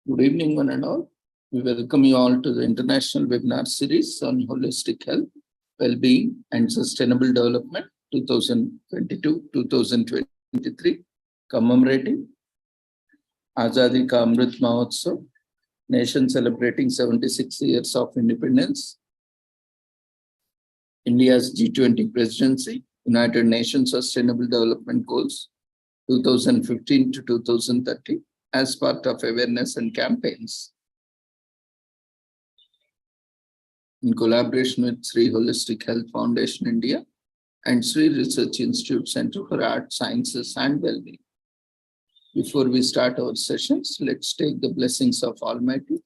Good evening, one and all. We welcome you all to the international webinar series on holistic health, well-being, and sustainable development 2022-2023, commemorating Azadi Ka Amrit Mahotsav, nation celebrating 76 years of independence, India's G20 presidency, United Nations Sustainable Development Goals 2015 to 2030, as part of awareness and campaigns in collaboration with Sri Holistic Health Foundation India and Sri Research Institute Center for Art, Sciences and Wellbeing. Before we start our sessions, let's take the blessings of Almighty.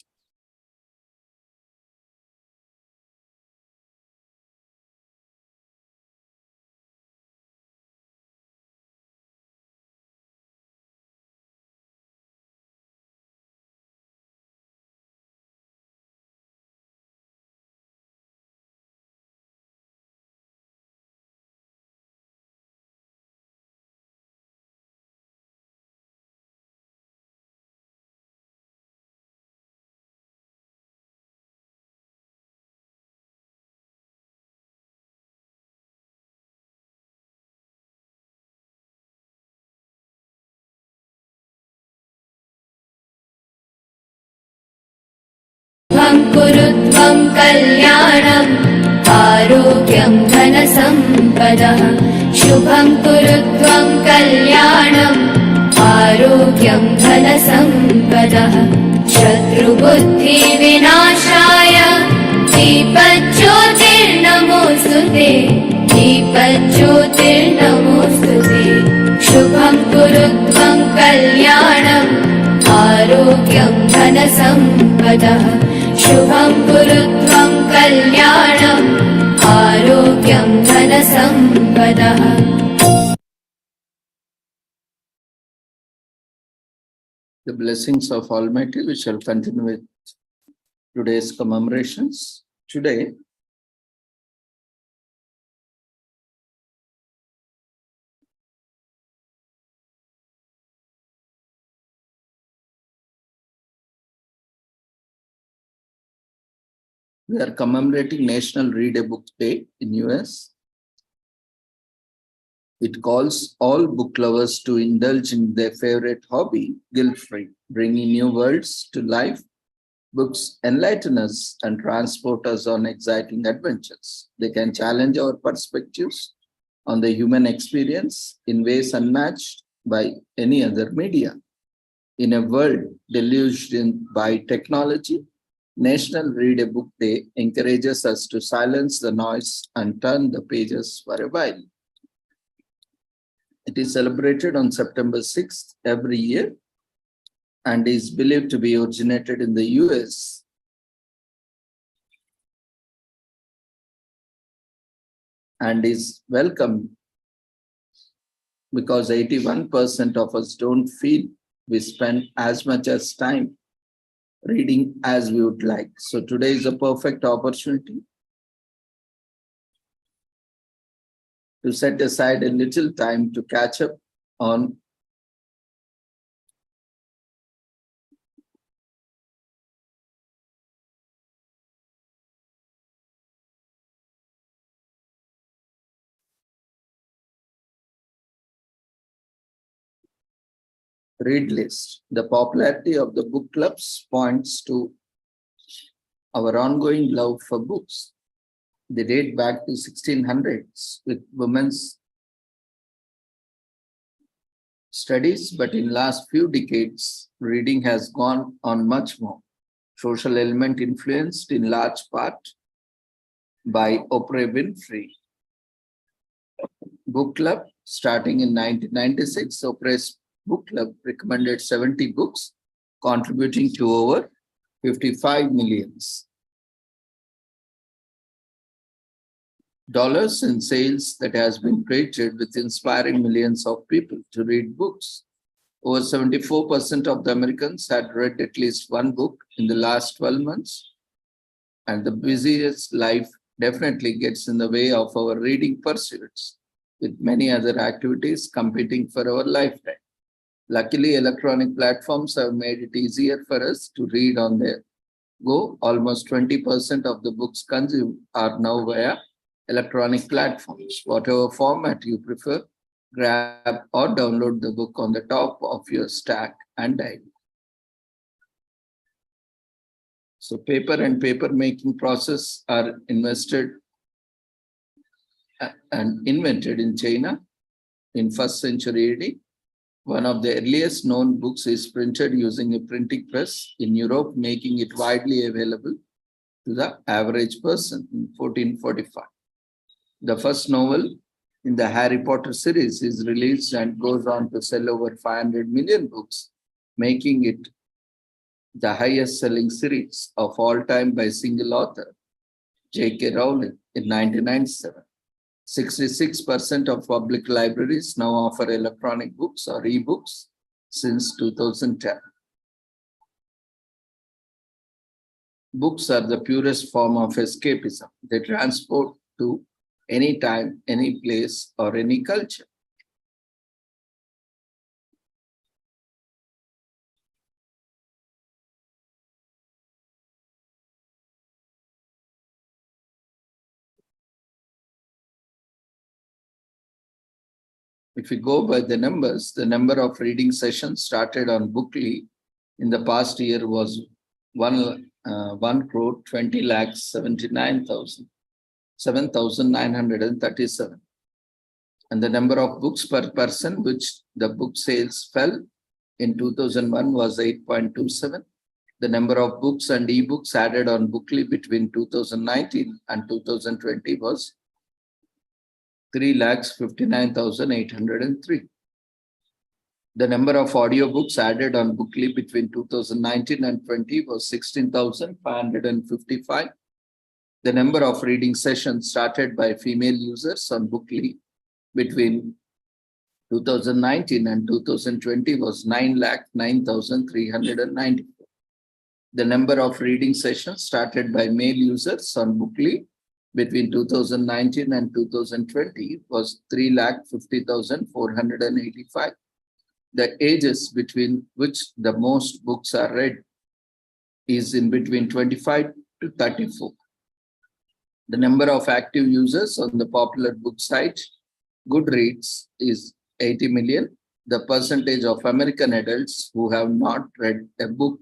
कुरुत्वं कल्याणम् आरोग्यं धनसम्पदः शुभं कुरुत्वं कल्याणम् आरोग्यं धनसम्पदः शत्रुबुद्धिविनाशाय दीपज्योतिर्नमोऽस्तुते दीपज्योतिर्नमोऽस्तुते शुभं कुरुत्वं कल्याणम् आरोग्यं धनसम्पदः शुभं कुरुत्वं कल्याणम् आरोग्यं धनसम्पदः. The blessings of Almighty, we shall continue with today's commemorations. Today, we are commemorating National Read a Book Day in US. It calls all book lovers to indulge in their favorite hobby, guilt-free, bringing new worlds to life. Books enlighten us and transport us on exciting adventures. They can challenge our perspectives on the human experience in ways unmatched by any other media. In a world deluged by technology, National Read a Book Day encourages us to silence the noise and turn the pages for a while. It is celebrated on September 6th every year and is believed to be originated in the US. And is welcome because 81% of us don't feel we spend as much as time reading as we would like. So today is a perfect opportunity to set aside a little time to catch up on read list. The popularity of the book clubs points to our ongoing love for books. They date back to 1600s with women's studies, but in last few decades, reading has gone on much more. Social element influenced in large part by Oprah Winfrey. Book Club, starting in 1996, Oprah's Book Club recommended 70 books, contributing to over 55 million dollars in sales that has been created with inspiring millions of people to read books. Over 74% of the Americans had read at least one book in the last 12 months. And the busiest life definitely gets in the way of our reading pursuits, with many other activities competing for our lifetime. Luckily, electronic platforms have made it easier for us to read on their go. Almost 20% of the books consumed are now via electronic platforms. Whatever format you prefer, grab or download the book on the top of your stack and dive. So paper and paper making process are and invented in China in 1st century AD. One of the earliest known books is printed using a printing press in Europe, making it widely available to the average person in 1445. The first novel in the Harry Potter series is released and goes on to sell over 500 million books, making it the highest selling series of all time by single author, J.K. Rowling, in 1997. 66% of public libraries now offer electronic books or e-books since 2010. Books are the purest form of escapism. They transport to any time, any place, or any culture. If we go by the numbers, the number of reading sessions started on Bookly in the past year was 1 crore 20 lakhs 7,937. And the number of books per person, which the book sales fell in 2001, was 8.27. The number of books and e-books added on Bookly between 2019 and 2020 was 3,59,803. The number of audiobooks added on Bookly between 2019 and 20 was 16,555. The number of reading sessions started by female users on Bookly between 2019 and 2020 was 9,09,394. The number of reading sessions started by male users on Bookly between 2019 and 2020 was 3,50,485. The ages between which the most books are read is in between 25 to 34. The number of active users on the popular book site Goodreads is 80 million. The percentage of American adults who have not read a book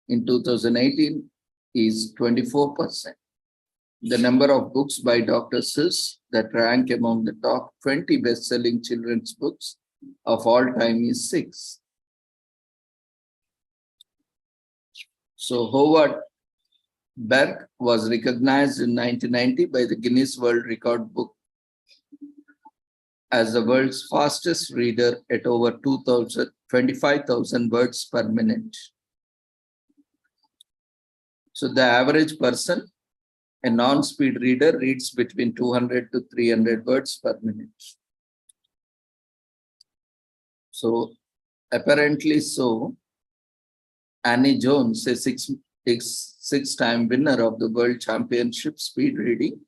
in 2018 is 24%. The number of books by Dr. Seuss that rank among the top 20 best-selling children's books of all time is 6. So Howard Berg was recognized in 1990 by the Guinness World Record Book as the world's fastest reader at over 25,000 words per minute. So the average person, a non-speed reader, reads between 200 to 300 words per minute. So apparently so, Annie Jones, a six-time winner of the World Championship speed reading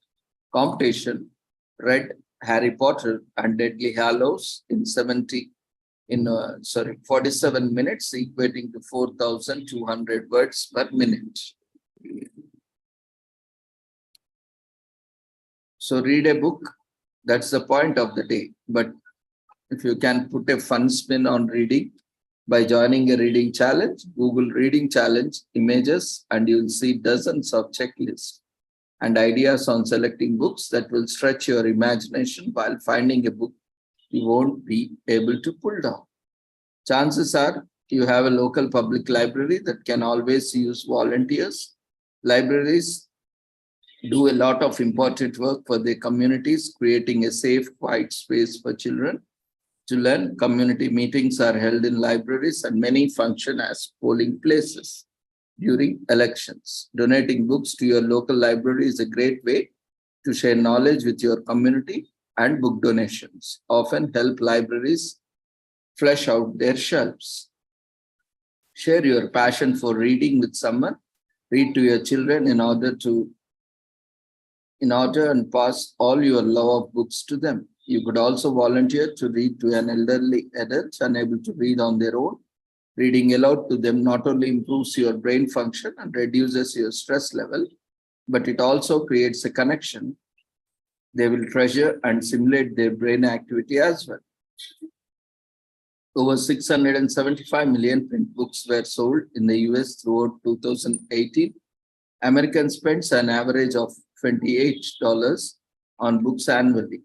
competition, read Harry Potter and Deathly Hallows in 47 minutes, equating to 4,200 words per minute. So read a book, that's the point of the day. But if you can put a fun spin on reading by joining a reading challenge, Google Reading Challenge images, and you'll see dozens of checklists and ideas on selecting books that will stretch your imagination while finding a book you won't be able to pull down. Chances are you have a local public library that can always use volunteers. Libraries do a lot of important work for their communities, creating a safe, quiet space for children to learn. Community meetings are held in libraries and many function as polling places during elections. Donating books to your local library is a great way to share knowledge with your community, and book donations often help libraries flesh out their shelves. Share your passion for reading with someone. Read to your children in order and pass all your love of books to them. You could also volunteer to read to an elderly adult unable to read on their own. Reading aloud to them not only improves your brain function and reduces your stress level, but it also creates a connection. They will treasure and simulate their brain activity as well. Over 675 million print books were sold in the US throughout 2018. Americans spend an average of $28 on books annually.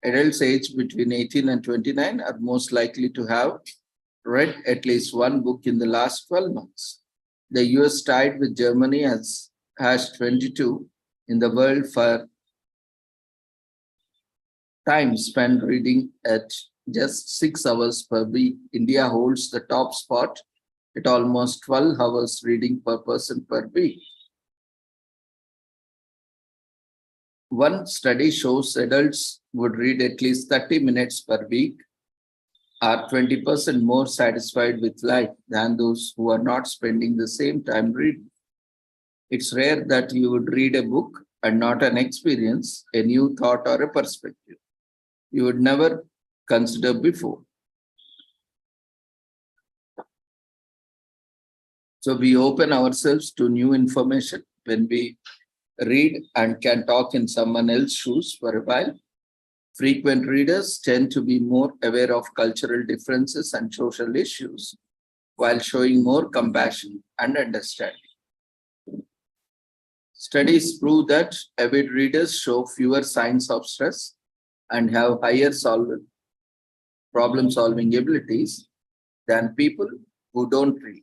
Adults aged between 18 and 29 are most likely to have read at least one book in the last 12 months. The US tied with Germany has 22 in the world for time spent reading at just 6 hours per week. India holds the top spot at almost 12 hours reading per person per week. One study shows adults would read at least 30 minutes per week, are 20% more satisfied with life than those who are not spending the same time reading. It's rare that you would read a book and not an experience, a new thought, or a perspective you would never consider before. So we open ourselves to new information when we read and can talk in someone else's shoes for a while. Frequent readers tend to be more aware of cultural differences and social issues while showing more compassion and understanding. Studies prove that avid readers show fewer signs of stress and have higher problem-solving abilities than people who don't read.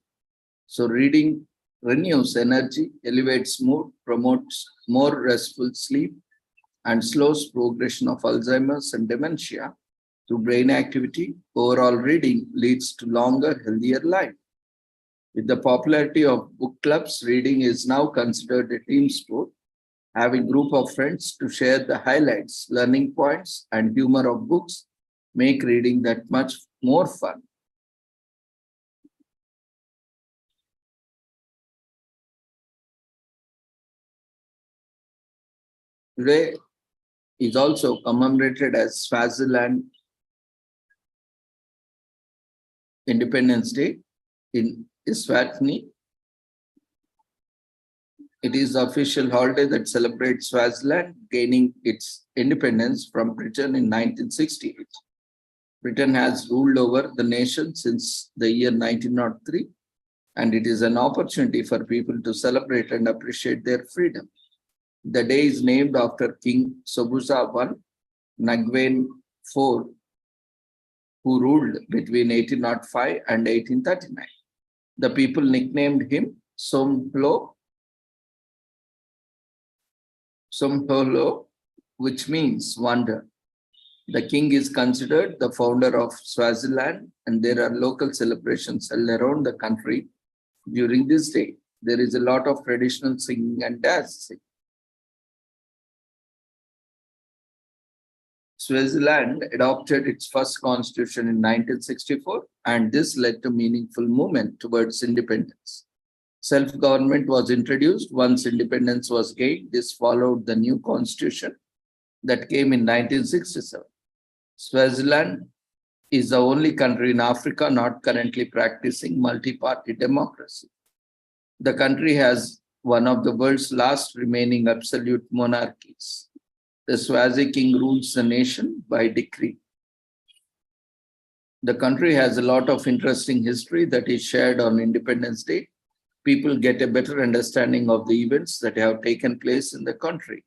So reading renews energy, elevates mood, promotes more restful sleep, and slows progression of Alzheimer's and dementia through brain activity. Overall reading leads to longer, healthier life. With the popularity of book clubs, reading is now considered a team sport. Having a group of friends to share the highlights, learning points, and humor of books make reading that much more fun. Today is also commemorated as Swaziland Independence Day in Eswatini. It is the official holiday that celebrates Swaziland gaining its independence from Britain in 1968. Britain has ruled over the nation since the year 1903, and it is an opportunity for people to celebrate and appreciate their freedom. The day is named after King Sobhuza I Ngwane IV, who ruled between 1805 and 1839. The people nicknamed him Somhlo, which means wonder. The king is considered the founder of Swaziland, and there are local celebrations held around the country during this day. There is a lot of traditional singing and dancing. Swaziland adopted its first constitution in 1964, and this led to meaningful movement towards independence. Self-government was introduced once independence was gained. This followed the new constitution that came in 1967. Swaziland is the only country in Africa not currently practicing multi-party democracy. The country has one of the world's last remaining absolute monarchies. The Swazi king rules the nation by decree. The country has a lot of interesting history that is shared on Independence Day. People get a better understanding of the events that have taken place in the country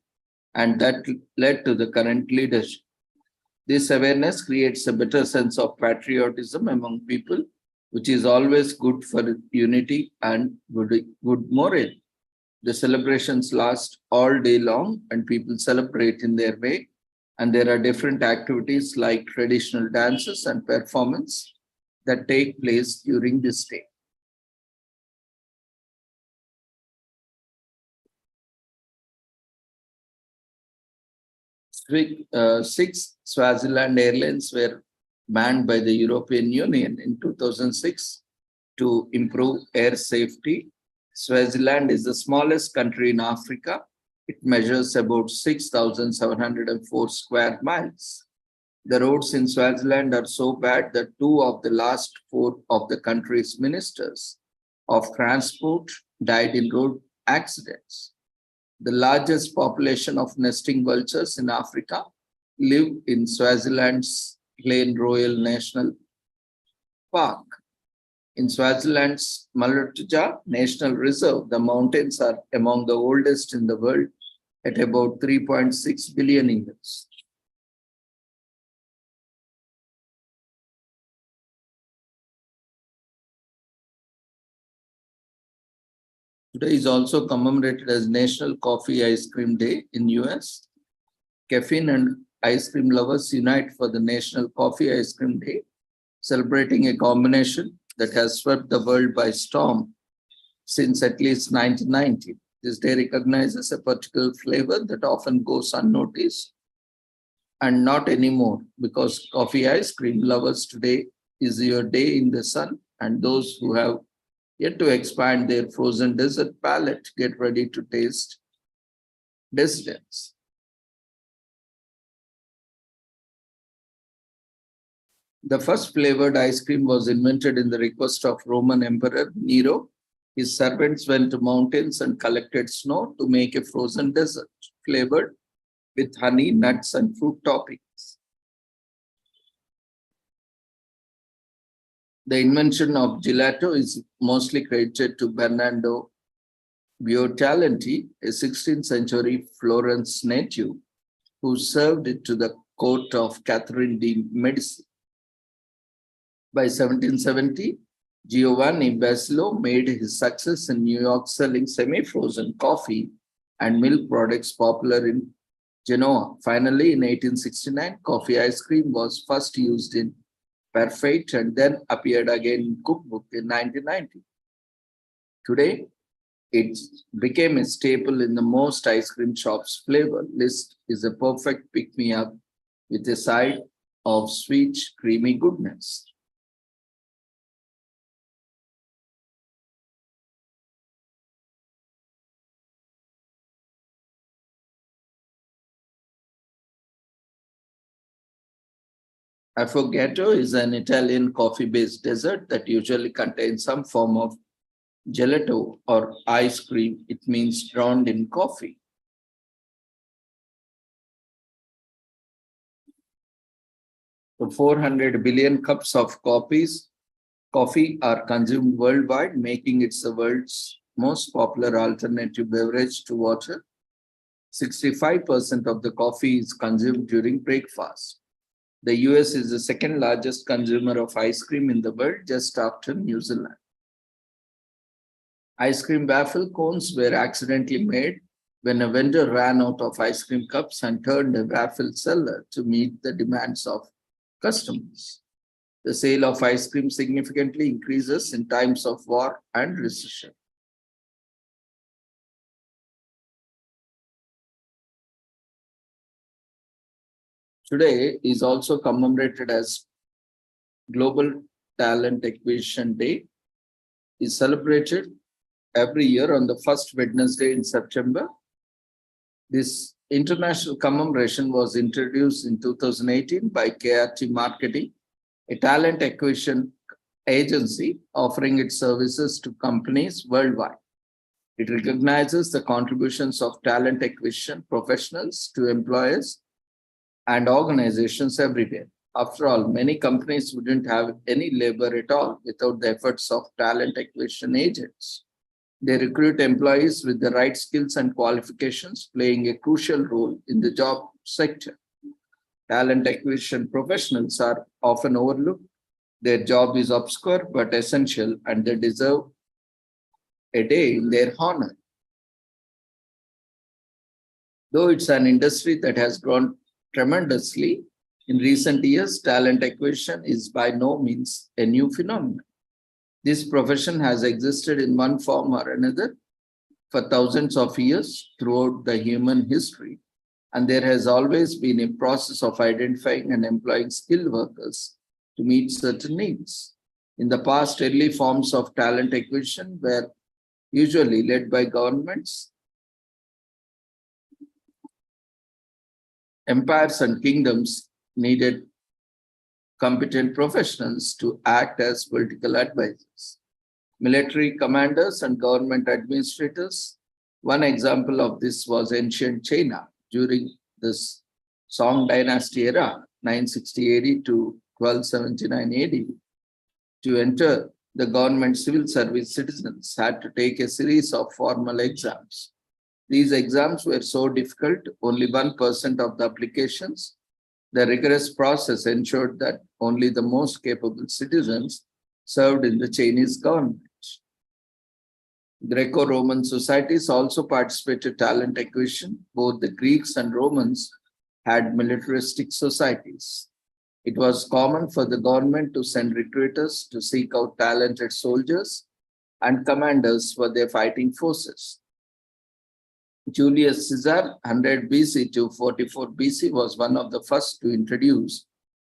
and that led to the current leadership. This awareness creates a better sense of patriotism among people, which is always good for unity and good morale. The celebrations last all day long and people celebrate in their way. And there are different activities like traditional dances and performance that take place during this day. Six Swaziland Airlines were banned by the European Union in 2006 to improve air safety. Swaziland is the smallest country in Africa. It measures about 6,704 square miles. The roads in Swaziland are so bad that two of the last four of the country's ministers of transport died in road accidents. The largest population of nesting vultures in Africa live in Swaziland's Plain Royal National Park. In Swaziland's Malutuja National Reserve, the mountains are among the oldest in the world at about 3.6 billion years. Today is also commemorated as National Coffee Ice Cream Day in US. Caffeine and ice cream lovers unite for the National Coffee Ice Cream Day, celebrating a combination that has swept the world by storm since at least 1990. This day recognizes a particular flavor that often goes unnoticed, and not anymore, because coffee ice cream lovers today is your day in the sun, and those who have yet to expand their frozen dessert palate get ready to taste desserts. The first flavored ice cream was invented in the request of Roman Emperor Nero. His servants went to mountains and collected snow to make a frozen dessert flavored with honey, nuts, and fruit toppings. The invention of gelato is mostly credited to Bernardo Buontalenti, a 16th century Florence native who served it to the court of Catherine de' Medici. By 1770, Giovanni Basilio made his success in New York selling semi-frozen coffee and milk products popular in Genoa. Finally, in 1869, coffee ice cream was first used in Perfect and then appeared again in Cookbook in 1990. Today, it became a staple in the most ice cream shops. Flavor list is a perfect pick-me-up with a side of sweet, creamy goodness. Affogato is an Italian coffee-based dessert that usually contains some form of gelato or ice cream. It means drowned in coffee. So 400 billion cups of coffee are consumed worldwide, making it the world's most popular alternative beverage to water. 65% of the coffee is consumed during breakfast. The US is the second largest consumer of ice cream in the world, just after New Zealand. Ice cream waffle cones were accidentally made when a vendor ran out of ice cream cups and turned a waffle seller to meet the demands of customers. The sale of ice cream significantly increases in times of war and recession. Today is also commemorated as Global Talent Acquisition Day. Is celebrated every year on the first Wednesday in September. This international commemoration was introduced in 2018 by KRT Marketing, a talent acquisition agency offering its services to companies worldwide. It recognizes the contributions of talent acquisition professionals to employers and organizations everywhere. After all, many companies wouldn't have any labor at all without the efforts of talent acquisition agents. They recruit employees with the right skills and qualifications, playing a crucial role in the job sector. Talent acquisition professionals are often overlooked. Their job is obscure but essential, and they deserve a day in their honor. Though it's an industry that has grown tremendously in recent years, talent acquisition is by no means a new phenomenon. This profession has existed in one form or another for thousands of years throughout the human history, and there has always been a process of identifying and employing skilled workers to meet certain needs. In the past, early forms of talent acquisition were usually led by governments, empires, and kingdoms needed competent professionals to act as political advisors. Military commanders and government administrators. One example of this was ancient China during this Song Dynasty era, 960 AD to 1279 AD. To enter the government civil service, citizens had to take a series of formal exams. These exams were so difficult, only 1% of the applications. The rigorous process ensured that only the most capable citizens served in the Chinese government. Greco-Roman societies also participated talent acquisition. Both the Greeks and Romans had militaristic societies. It was common for the government to send recruiters to seek out talented soldiers and commanders for their fighting forces. Julius Caesar, 100 BC to 44 BC, was one of the first to introduce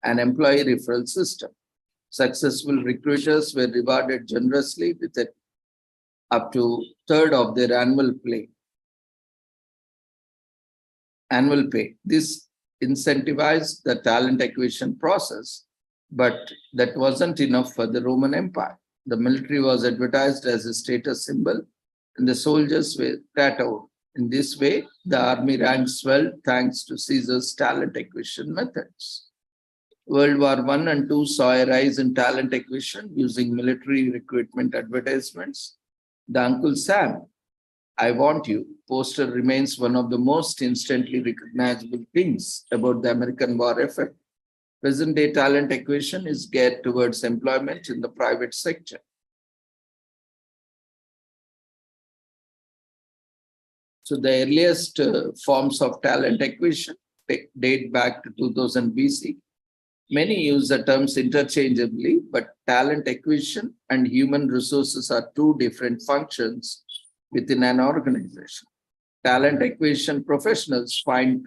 an employee referral system. Successful recruiters were rewarded generously with up to a third of their annual pay. This incentivized the talent acquisition process, but that wasn't enough for the Roman Empire. The military was advertised as a status symbol, and the soldiers were tattooed. In this way, the army ranks swelled thanks to Caesar's talent acquisition methods. World War I and II saw a rise in talent acquisition using military recruitment advertisements. The Uncle Sam, I Want You poster remains one of the most instantly recognizable things about the American war effort. Present-day talent acquisition is geared towards employment in the private sector. So the earliest forms of talent acquisition date back to 2000 BC. Many use the terms interchangeably, but talent acquisition and human resources are two different functions within an organization. Talent acquisition professionals find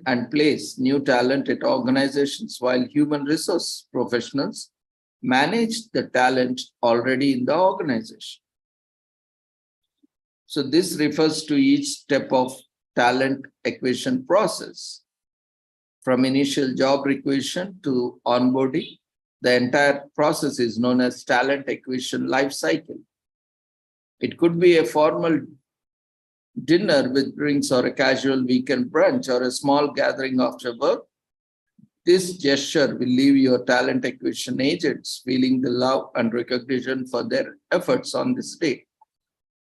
and place new talent at organizations, while human resource professionals manage the talent already in the organization. So this refers to each step of talent acquisition process. From initial job requisition to onboarding, the entire process is known as talent acquisition life cycle. It could be a formal dinner with drinks or a casual weekend brunch or a small gathering after work. This gesture will leave your talent acquisition agents feeling the love and recognition for their efforts on this day.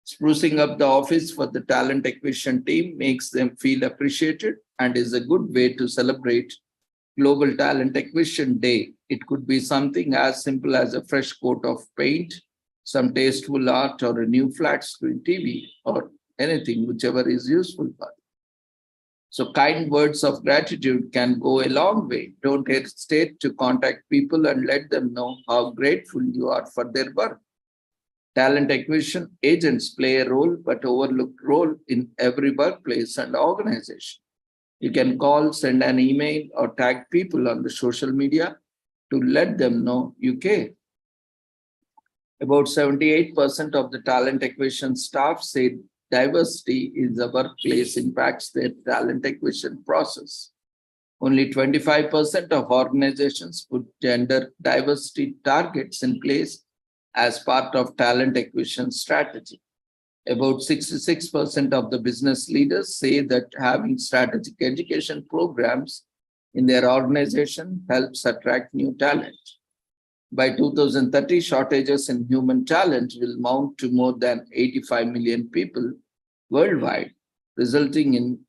Sprucing up the office for the talent acquisition team makes them feel appreciated and is a good way to celebrate Global Talent Acquisition Day. It could be something as simple as a fresh coat of paint, some tasteful art, or a new flat screen TV, or anything, whichever is useful for you. So kind words of gratitude can go a long way. Don't hesitate to contact people and let them know how grateful you are for their work. Talent acquisition agents play a role, but overlooked role in every workplace and organization. You can call, send an email, or tag people on the social media to let them know you care. About 78% of the talent acquisition staff say diversity in the workplace impacts their talent acquisition process. Only 25% of organizations put gender diversity targets in place as part of talent acquisition strategy. About 66% of the business leaders say that having strategic education programs in their organization helps attract new talent. By 2030, shortages in human talent will mount to more than 85 million people worldwide, resulting in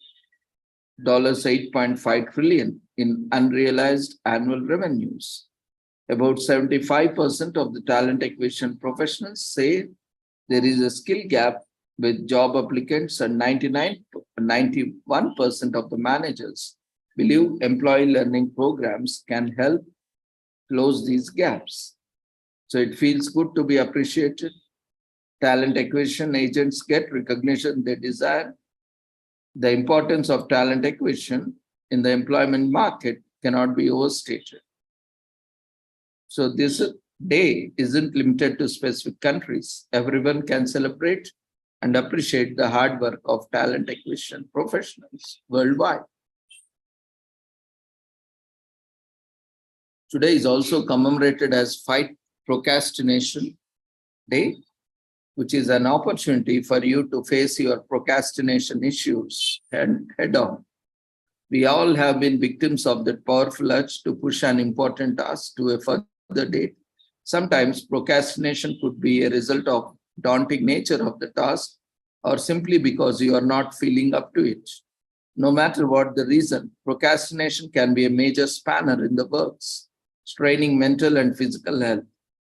$8.5 trillion in unrealized annual revenues. About 75% of the talent acquisition professionals say there is a skill gap with job applicants, and 91% of the managers believe employee learning programs can help close these gaps. So it feels good to be appreciated. Talent acquisition agents get recognition they desire. The importance of talent acquisition in the employment market cannot be overstated. So this day isn't limited to specific countries. Everyone can celebrate and appreciate the hard work of talent acquisition professionals worldwide. Today is also commemorated as Fight Procrastination Day, which is an opportunity for you to face your procrastination issues head on. We all have been victims of that powerful urge to push an important task to a further date. Sometimes procrastination could be a result of daunting nature of the task or simply because you are not feeling up to it. No matter what the reason, procrastination can be a major spanner in the works, straining mental and physical health.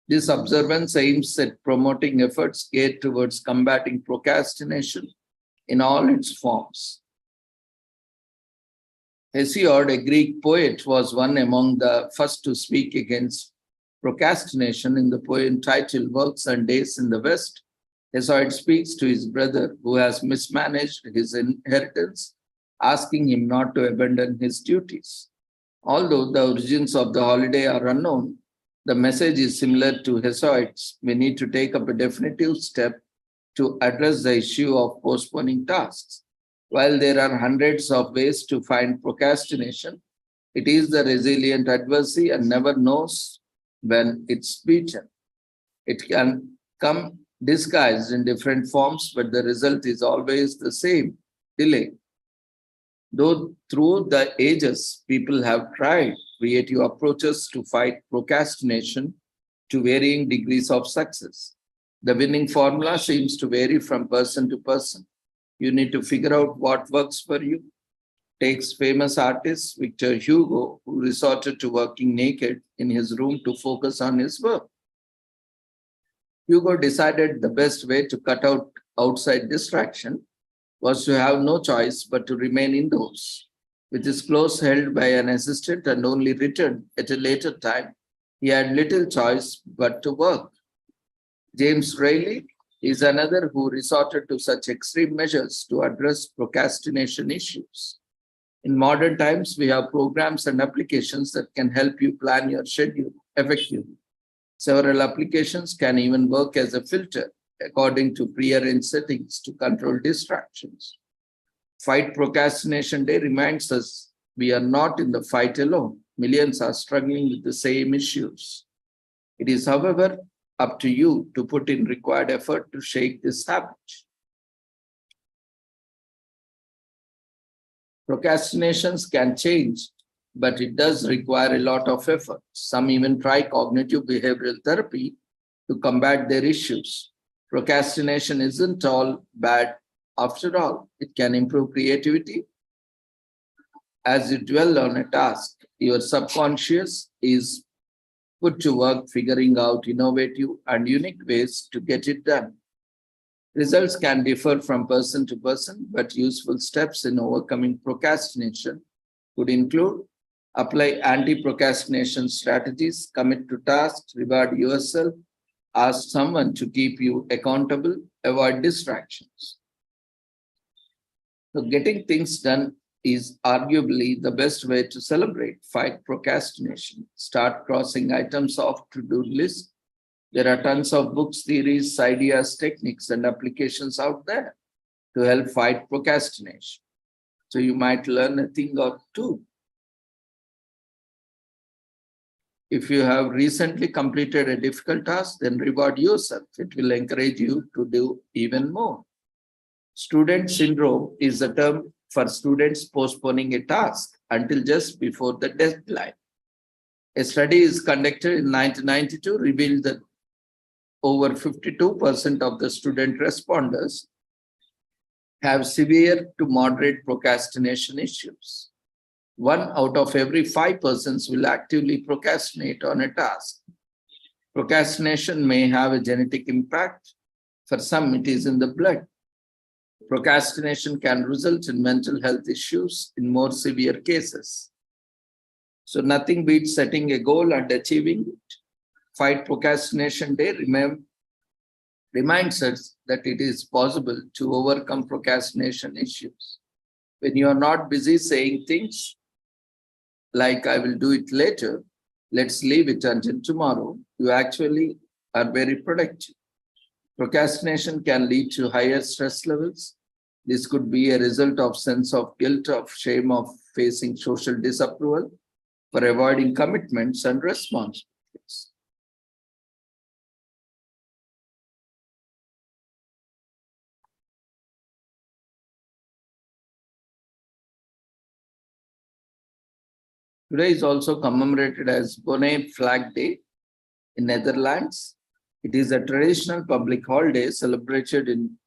This observance aims at promoting efforts geared towards combating procrastination in all its forms. Hesiod, a Greek poet, was one among the first to speak against procrastination in the poem titled Works and Days in the West. Hesiod speaks to his brother who has mismanaged his inheritance, asking him not to abandon his duties. Although the origins of the holiday are unknown, the message is similar to Hesiod's. We need to take up a definitive step to address the issue of postponing tasks. While there are hundreds of ways to find procrastination, it is the resilient adversary and never knows when it's beaten. It can come disguised in different forms, but the result is always the same: delay. Though through the ages, people have tried creative approaches to fight procrastination to varying degrees of success. The winning formula seems to vary from person to person. You need to figure out what works for you. Takes famous artist Victor Hugo, who resorted to working naked in his room to focus on his work. Hugo decided the best way to cut out outside distraction was to have no choice but to remain indoors. With his clothes held by an assistant and only returned at a later time, he had little choice but to work. James Rayleigh is another who resorted to such extreme measures to address procrastination issues. In modern times, we have programs and applications that can help you plan your schedule effectively. Several applications can even work as a filter according to prearranged settings to control distractions. Fight Procrastination Day reminds us we are not in the fight alone. Millions are struggling with the same issues. It is, however, up to you to put in required effort to shake this habit. Procrastinations can change, but it does require a lot of effort. Some even try cognitive behavioral therapy to combat their issues. Procrastination isn't all bad after all. It can improve creativity. As you dwell on a task, your subconscious is put to work figuring out innovative and unique ways to get it done. Results can differ from person to person, but useful steps in overcoming procrastination could include apply anti-procrastination strategies, commit to tasks, reward yourself, ask someone to keep you accountable, avoid distractions. So getting things done is arguably the best way to celebrate, fight procrastination. Start crossing items off to-do list. There are tons of books, theories, ideas, techniques, and applications out there to help fight procrastination. So you might learn a thing or two. If you have recently completed a difficult task, then reward yourself. It will encourage you to do even more. Student syndrome is a term for students postponing a task until just before the deadline. A study is conducted in 1992 revealed that over 52% of the student responders have severe to moderate procrastination issues. 1 out of every 5 persons will actively procrastinate on a task. Procrastination may have a genetic impact. For some, it is in the blood. Procrastination can result in mental health issues in more severe cases. So nothing beats setting a goal and achieving it. Fight Procrastination Day reminds us that it is possible to overcome procrastination issues. When you are not busy saying things like, I will do it later, let's leave it until tomorrow, you actually are very productive. Procrastination can lead to higher stress levels. This could be a result of sense of guilt, of shame, of facing social disapproval. for avoiding commitments and responsibilities. Today is also commemorated as Bonaire Flag Day in Netherlands. It is a traditional public holiday celebrated in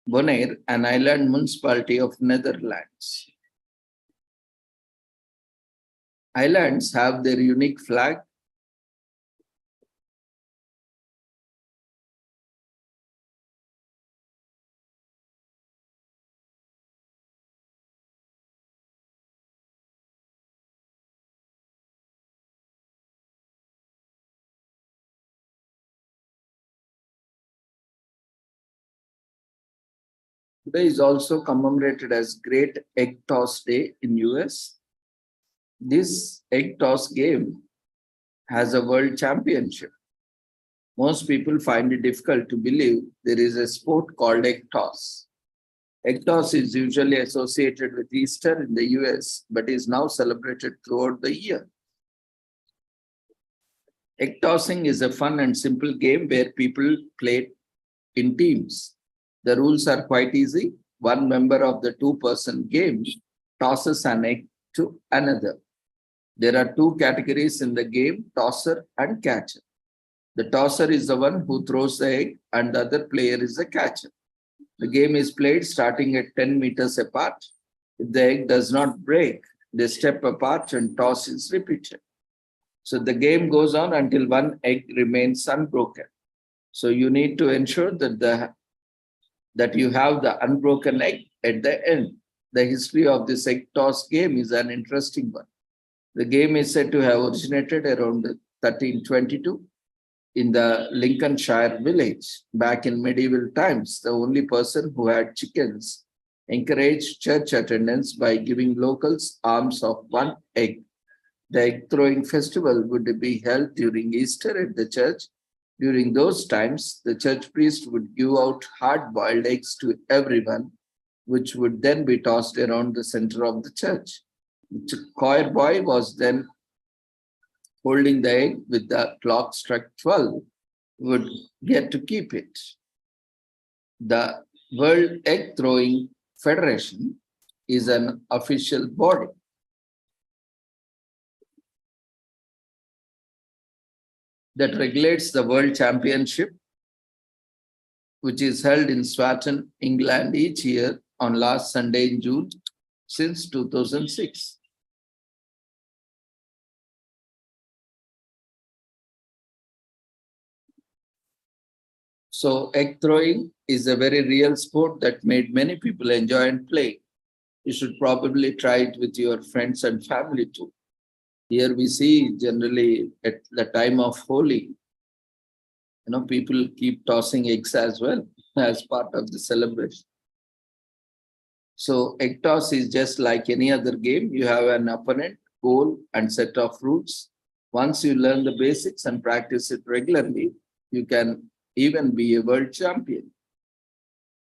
Bonaire, an island municipality of Netherlands. Islands have their unique flag. Today is also commemorated as Great Egg Toss Day in US. This egg toss game has a world championship. Most people find it difficult to believe there is a sport called egg toss. Egg toss is usually associated with Easter in the US, but is now celebrated throughout the year. Egg tossing is a fun and simple game where people play in teams. The rules are quite easy. One member of the two-person game tosses an egg to another. There are two categories in the game, tosser and catcher. The tosser is the one who throws the egg and the other player is the catcher. The game is played starting at 10 meters apart. If the egg does not break, they step apart and toss is repeated. So the game goes on until one egg remains unbroken. So you need to ensure that you have the unbroken egg at the end. The history of this egg toss game is an interesting one. The game is said to have originated around 1322 in the Lincolnshire village. Back in medieval times, the only person who had chickens encouraged church attendance by giving locals alms of one egg. The egg throwing festival would be held during Easter at the church. During those times, the church priest would give out hard-boiled eggs to everyone, which would then be tossed around the center of the church. The choir boy was then holding the egg with the clock struck 12, would get to keep it. The World Egg Throwing Federation is an official body. That regulates the World Championship, which is held in Swatton, England each year on last Sunday in June since 2006. So egg throwing is a very real sport that made many people enjoy and play. You should probably try it with your friends and family too. Here we see generally at the time of Holi, people keep tossing eggs as well as part of the celebration. So egg toss is just like any other game. You have an opponent, goal, and set of rules. Once you learn the basics and practice it regularly, you can even be a world champion.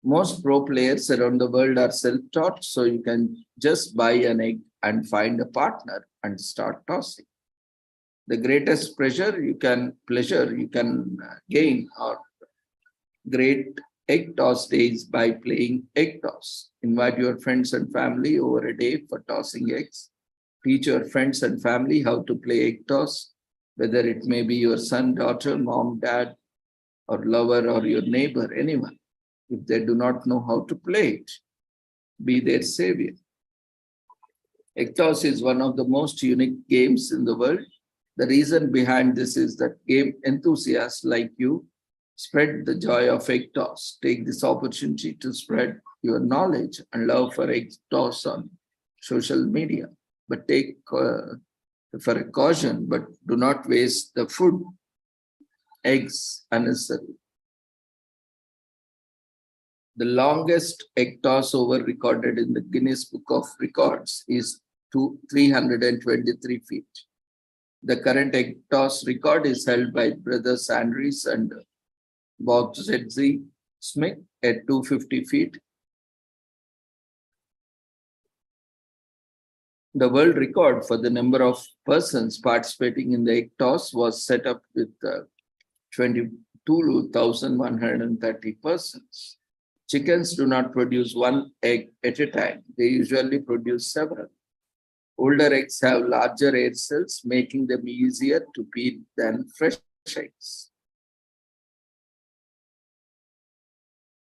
Most pro players around the world are self-taught, so you can just buy an egg and find a partner and start tossing. The greatest pleasure you can gain or great egg toss days by playing egg toss. Invite your friends and family over a day for tossing eggs. Teach your friends and family how to play egg toss, whether it may be your son, daughter, mom, dad, or lover, or your neighbor, anyone. If they do not know how to play it, be their savior. Egg toss is one of the most unique games in the world. The reason behind this is that game enthusiasts like you spread the joy of egg toss. Take this opportunity to spread your knowledge and love for egg toss on social media. But take for a caution, but do not waste the food, eggs unnecessarily. The longest egg toss over recorded in the Guinness Book of Records is 323 feet. The current egg toss record is held by brothers Andries and Bob Zedzi Smith at 250 feet. The world record for the number of persons participating in the egg toss was set up with 22,130 persons. Chickens do not produce one egg at a time. They usually produce several. Older eggs have larger air cells, making them easier to peel than fresh eggs.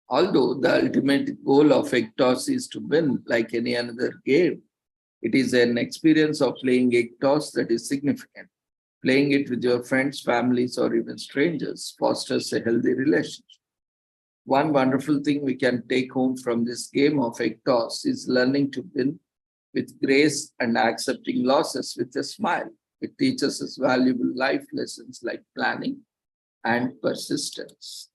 Although the ultimate goal of egg toss is to win like any other game, it is an experience of playing egg toss that is significant. Playing it with your friends, families, or even strangers fosters a healthy relationship. One wonderful thing we can take home from this game of egg toss is learning to win with grace and accepting losses with a smile. It teaches us valuable life lessons like planning and persistence.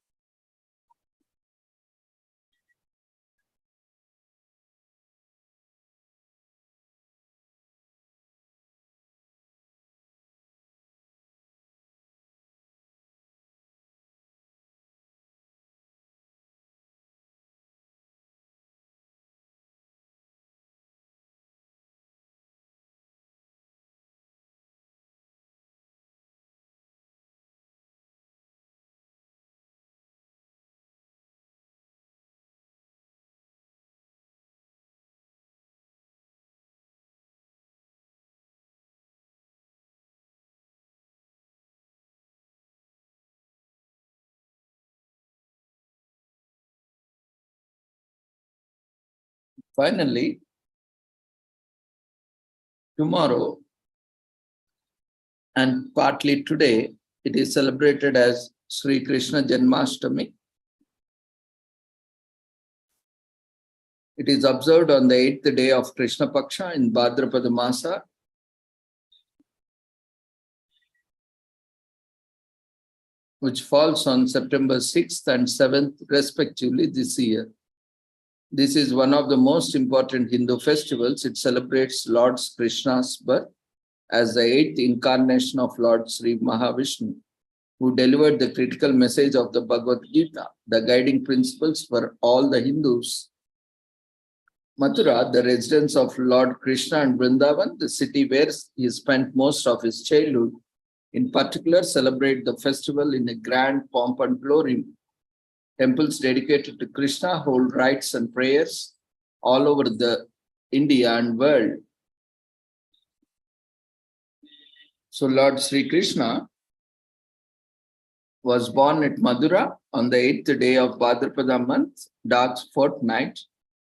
Finally, tomorrow and partly today, it is celebrated as Sri Krishna Janmashtami. It is observed on the 8th day of Krishna Paksha in Bhadrapada Masa, which falls on September 6th and 7th, respectively, this year. This is one of the most important Hindu festivals. It celebrates Lord Krishna's birth as the 8th incarnation of Lord Sri Mahavishnu, who delivered the critical message of the Bhagavad Gita, the guiding principles for all the Hindus. Mathura, the residence of Lord Krishna, and Vrindavan, the city where he spent most of his childhood, in particular, celebrate the festival in a grand pomp and glory. Temples dedicated to Krishna hold rites and prayers all over the India and world. So Lord Sri Krishna was born at Madura on the 8th day of Bhadrapada month, dark fortnight.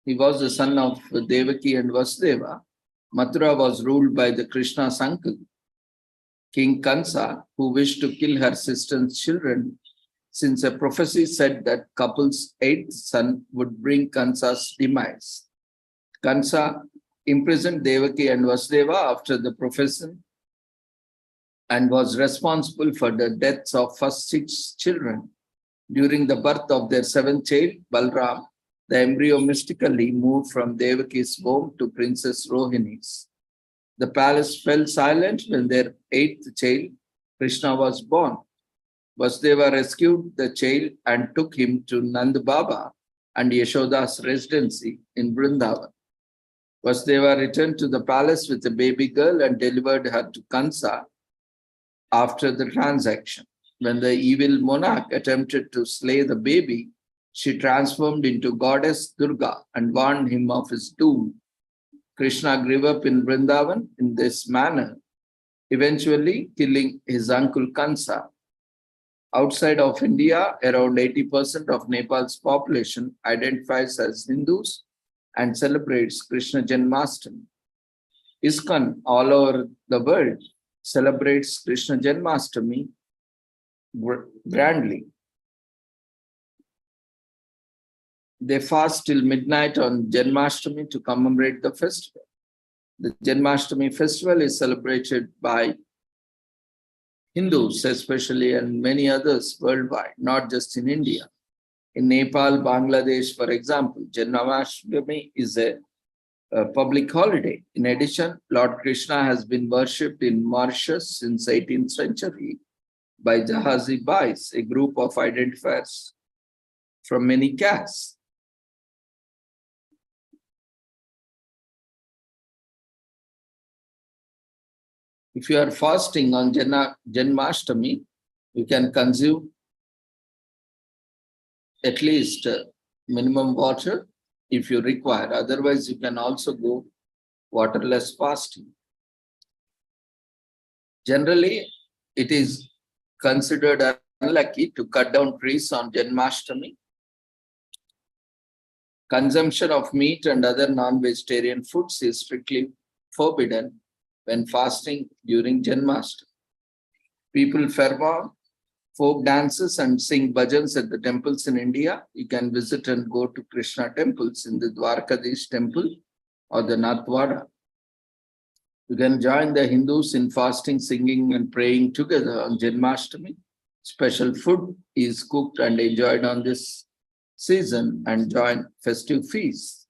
He was the son of Devaki and Vasudeva. Mathura was ruled by the Krishna's uncle, King Kansa, who wished to kill her sister's children, since a prophecy said that couple's 8th son would bring Kansa's demise. Kansa imprisoned Devaki and Vasudeva after the prophecy and was responsible for the deaths of first 6 children. During the birth of their 7th child, Balram, the embryo mystically moved from Devaki's womb to Princess Rohini's. The palace fell silent when their 8th child, Krishna, was born. Vasudeva rescued the child and took him to Nand Baba and Yashoda's residency in Vrindavan. Vasudeva returned to the palace with a baby girl and delivered her to Kansa after the transaction. When the evil monarch attempted to slay the baby, she transformed into goddess Durga and warned him of his doom. Krishna grew up in Vrindavan in this manner, eventually killing his uncle Kansa. Outside of India, around 80% of Nepal's population identifies as Hindus and celebrates Krishna Janmashtami. ISKCON all over the world celebrates Krishna Janmashtami grandly. They fast till midnight on Janmashtami to commemorate the festival. The Janmashtami festival is celebrated by Hindus especially and many others worldwide, not just in India. In Nepal, Bangladesh, for example, Janmashtami is a public holiday. In addition, Lord Krishna has been worshipped in Mauritius since 18th century by Jahazi Bais, a group of identifiers from many castes. If you are fasting on Janmashtami, you can consume at least minimum water if you require. Otherwise, you can also go waterless fasting. Generally, it is considered unlucky to cut down trees on Janmashtami. Consumption of meat and other non-vegetarian foods is strictly forbidden when fasting during Janmashtami. People perform folk dances and sing bhajans at the temples in India. You can visit and go to Krishna temples in the Dwarkadish temple or the Natwada. You can join the Hindus in fasting, singing and praying together on Janmashtami. Special food is cooked and enjoyed on this season and join festive feasts.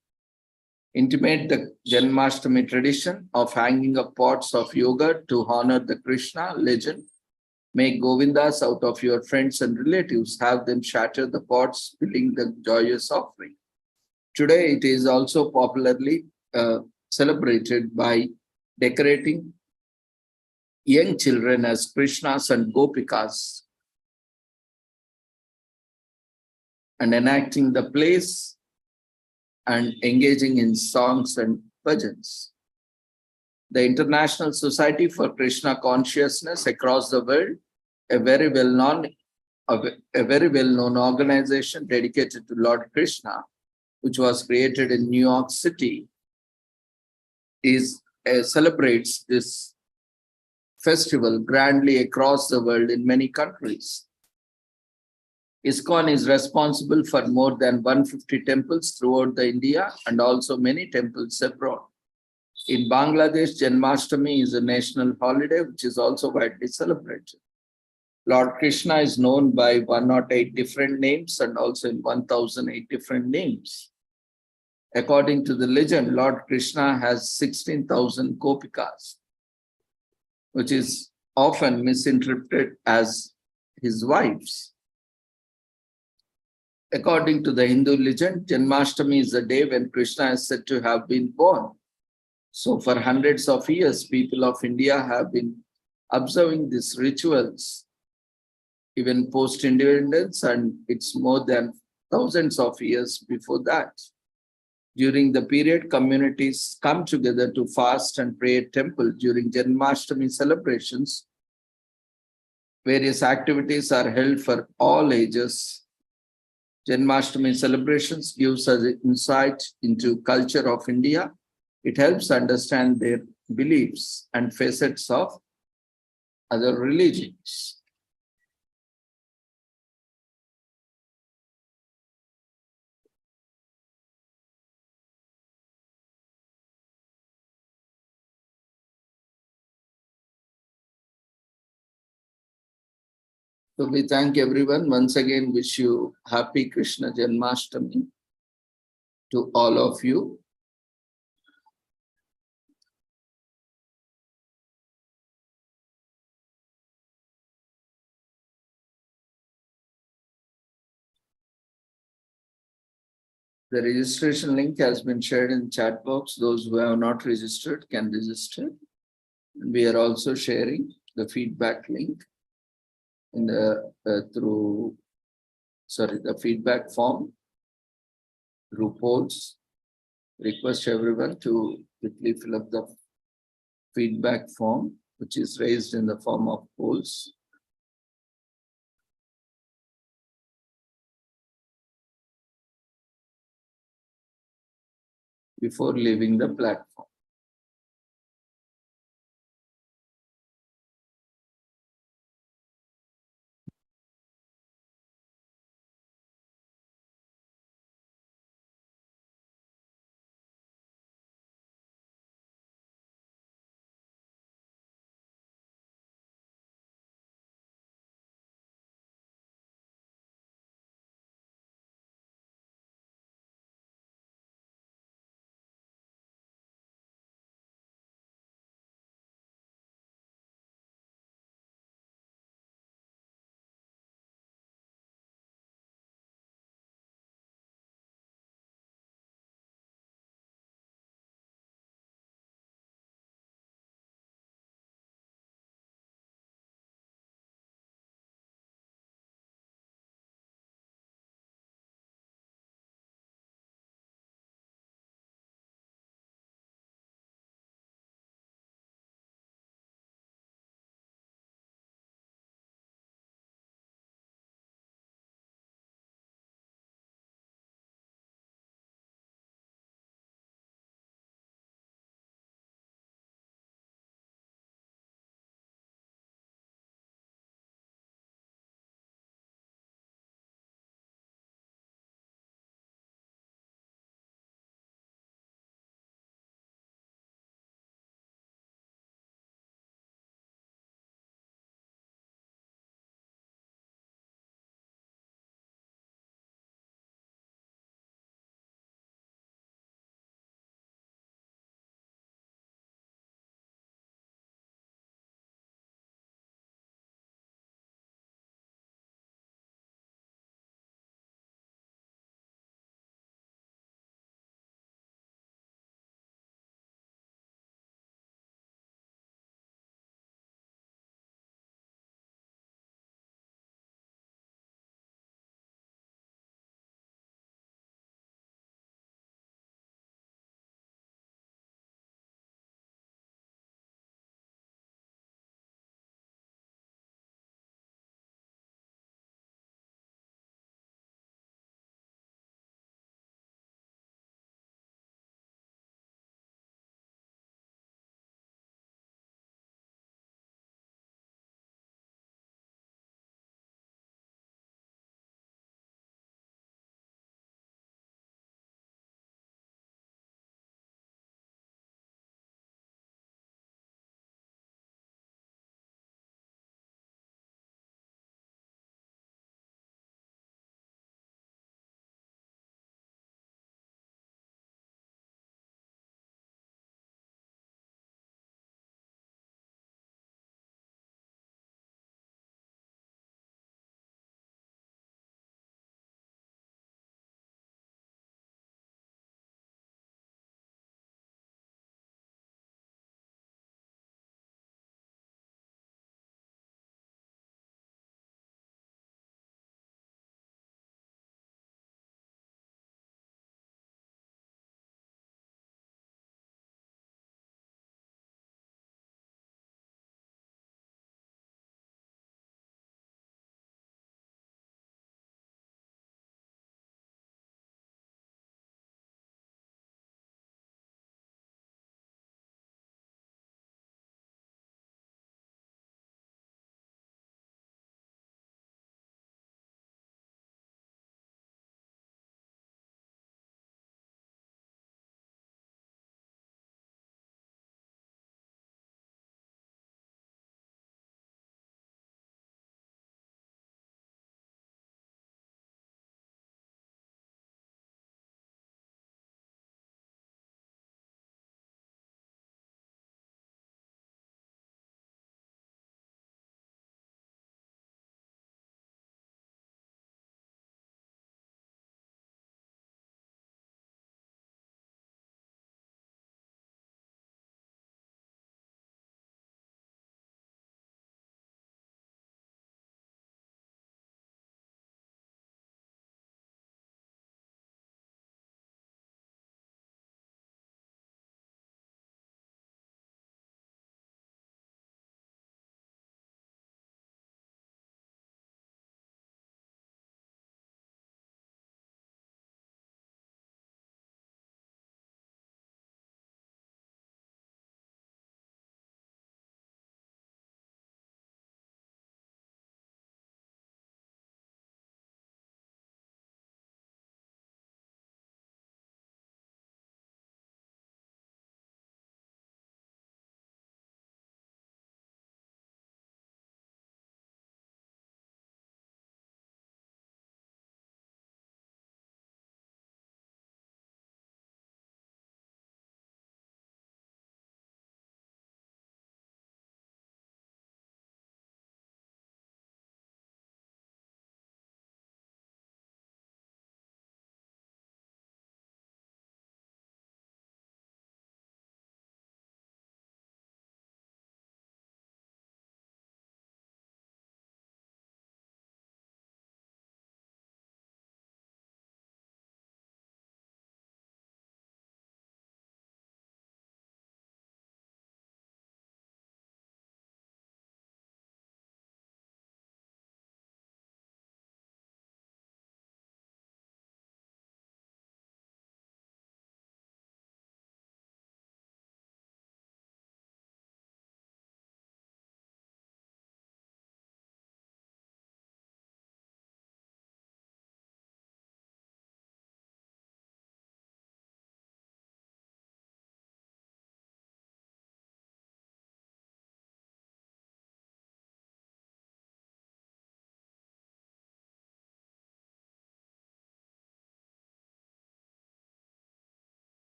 Intimate the Janmashtami tradition of hanging up pots of yogurt to honor the Krishna legend. Make Govindas out of your friends and relatives. Have them shatter the pots, spilling the joyous offering. Today, it is also popularly celebrated by decorating young children as Krishnas and Gopikas and enacting the plays and engaging in songs and bhajans. The International Society for Krishna Consciousness across the world, a very well-known organization dedicated to Lord Krishna, which was created in New York City, celebrates this festival grandly across the world in many countries. ISKCON is responsible for more than 150 temples throughout the India and also many temples abroad. In Bangladesh, Janmashtami is a national holiday which is also widely celebrated. Lord Krishna is known by 108 different names and also in 1008 different names. According to the legend, Lord Krishna has 16,000 Gopikas, which is often misinterpreted as his wives. According to the Hindu legend, Janmashtami is the day when Krishna is said to have been born. So for hundreds of years, people of India have been observing these rituals, even post-independence, and it's more than thousands of years before that. During the period, communities come together to fast and pray at temple. During Janmashtami celebrations, various activities are held for all ages. Janmashtami celebrations gives us insight into culture of India. It helps understand their beliefs and facets of other religions. So we thank everyone. Once again, wish you happy Krishna Janmashtami to all of you. The registration link has been shared in chat box. Those who have not registered can register. We are also sharing the feedback link in the the feedback form through polls. Request everyone to quickly fill up the feedback form, which is raised in the form of polls. Before leaving the platform.